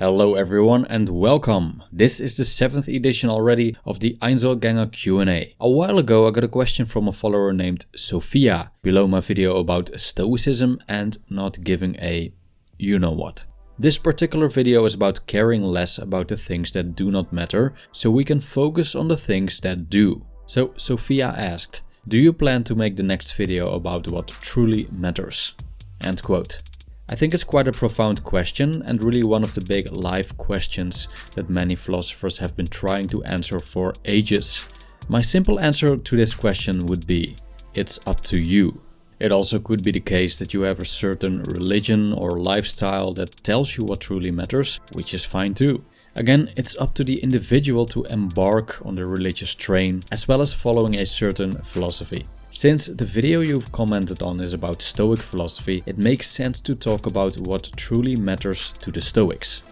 Hello everyone and welcome. This is the 7th edition already of the Einzelgänger Q&A. A while ago I got a question from a follower named Sophia below my video about Stoicism and not giving a you know what. This particular video is about caring less about the things that do not matter so we can focus on the things that do. So Sophia asked, do you plan to make the next video about what truly matters? End quote. I think it's quite a profound question and really one of the big life questions that many philosophers have been trying to answer for ages. My simple answer to this question would be, it's up to you. It also could be the case that you have a certain religion or lifestyle that tells you what truly matters, which is fine too. Again, it's up to the individual to embark on the religious train as well as following a certain philosophy. Since the video you've commented on is about Stoic philosophy, it makes sense to talk about what truly matters to the Stoics.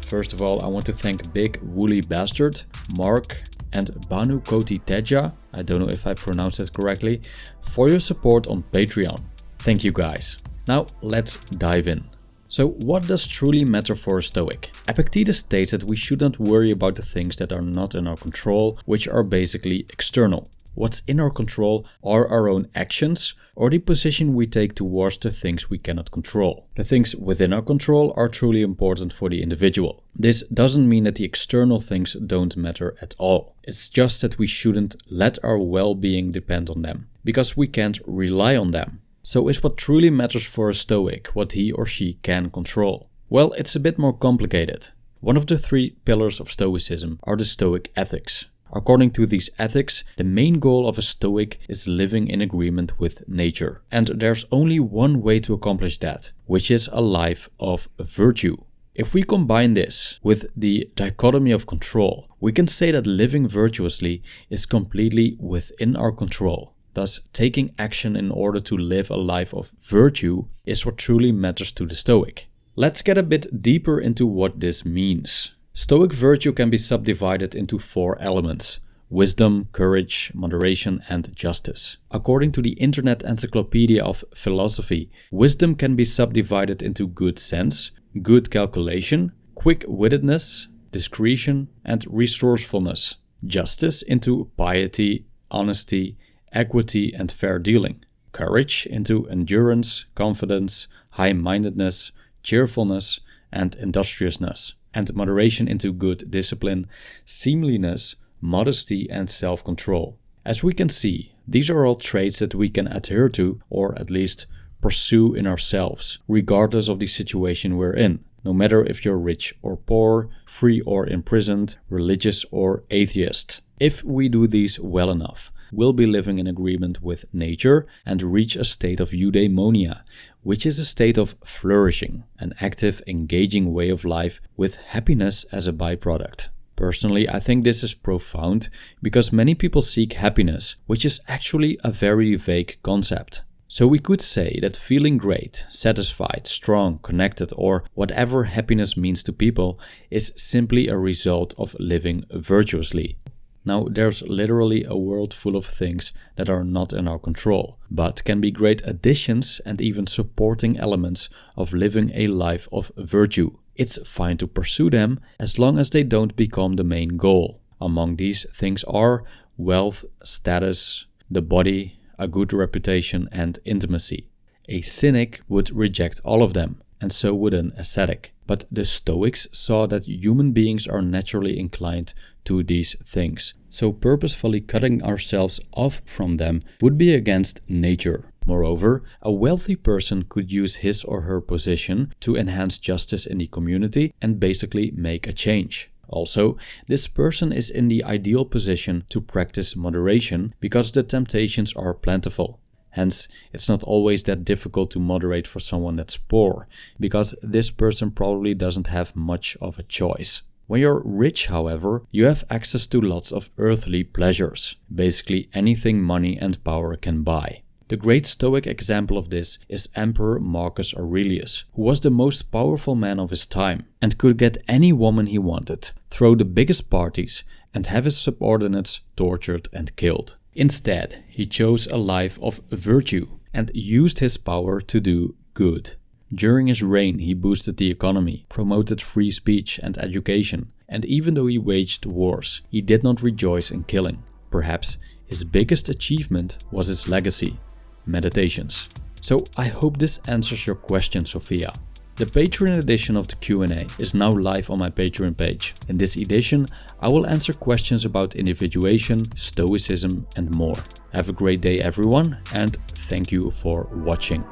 First of all, I want to thank Big Woolly Bastard, Mark, and Banu Koti Teja, I don't know if I pronounced that correctly, for your support on Patreon. Thank you guys. Now let's dive in. So what does truly matter for a Stoic? Epictetus states that we shouldn't worry about the things that are not in our control, which are basically external. What's in our control are our own actions or the position we take towards the things we cannot control. The things within our control are truly important for the individual. This doesn't mean that the external things don't matter at all. It's just that we shouldn't let our well-being depend on them, because we can't rely on them. So is what truly matters for a Stoic what he or she can control? Well, it's a bit more complicated. One of the 3 pillars of Stoicism are the Stoic ethics. According to these ethics, the main goal of a Stoic is living in agreement with nature. And there's only one way to accomplish that, which is a life of virtue. If we combine this with the dichotomy of control, we can say that living virtuously is completely within our control. Thus, taking action in order to live a life of virtue is what truly matters to the Stoic. Let's get a bit deeper into what this means. Stoic virtue can be subdivided into 4 elements: wisdom, courage, moderation, and justice. According to the Internet Encyclopedia of Philosophy, wisdom can be subdivided into good sense, good calculation, quick-wittedness, discretion, and resourcefulness. Justice into piety, honesty, equity and fair dealing. Courage into endurance, confidence, high-mindedness, cheerfulness, and industriousness. And moderation into good discipline, seemliness, modesty, and self-control. As we can see, these are all traits that we can adhere to, or at least pursue in ourselves, regardless of the situation we're in. No matter if you're rich or poor, free or imprisoned, religious or atheist. If we do these well enough, we'll be living in agreement with nature and reach a state of eudaimonia, which is a state of flourishing, an active, engaging way of life with happiness as a byproduct. Personally, I think this is profound because many people seek happiness, which is actually a very vague concept. So we could say that feeling great, satisfied, strong, connected, or whatever happiness means to people is simply a result of living virtuously. Now, there's literally a world full of things that are not in our control, but can be great additions and even supporting elements of living a life of virtue. It's fine to pursue them as long as they don't become the main goal. Among these things are wealth, status, the body, a good reputation, and intimacy. A cynic would reject all of them, and so would an ascetic. But the Stoics saw that human beings are naturally inclined to these things, so purposefully cutting ourselves off from them would be against nature. Moreover, a wealthy person could use his or her position to enhance justice in the community and basically make a change. Also, this person is in the ideal position to practice moderation because the temptations are plentiful. Hence, it's not always that difficult to moderate for someone that's poor, because this person probably doesn't have much of a choice. When you're rich, however, you have access to lots of earthly pleasures, basically anything money and power can buy. The great Stoic example of this is Emperor Marcus Aurelius, who was the most powerful man of his time and could get any woman he wanted, throw the biggest parties, and have his subordinates tortured and killed. Instead, he chose a life of virtue and used his power to do good. During his reign, he boosted the economy, promoted free speech and education, and even though he waged wars, he did not rejoice in killing. Perhaps his biggest achievement was his legacy, meditations. So I hope this answers your question, Sophia. The Patreon edition of the Q&A is now live on my Patreon page. In this edition, I will answer questions about individuation, Stoicism and more. Have a great day everyone, and thank you for watching.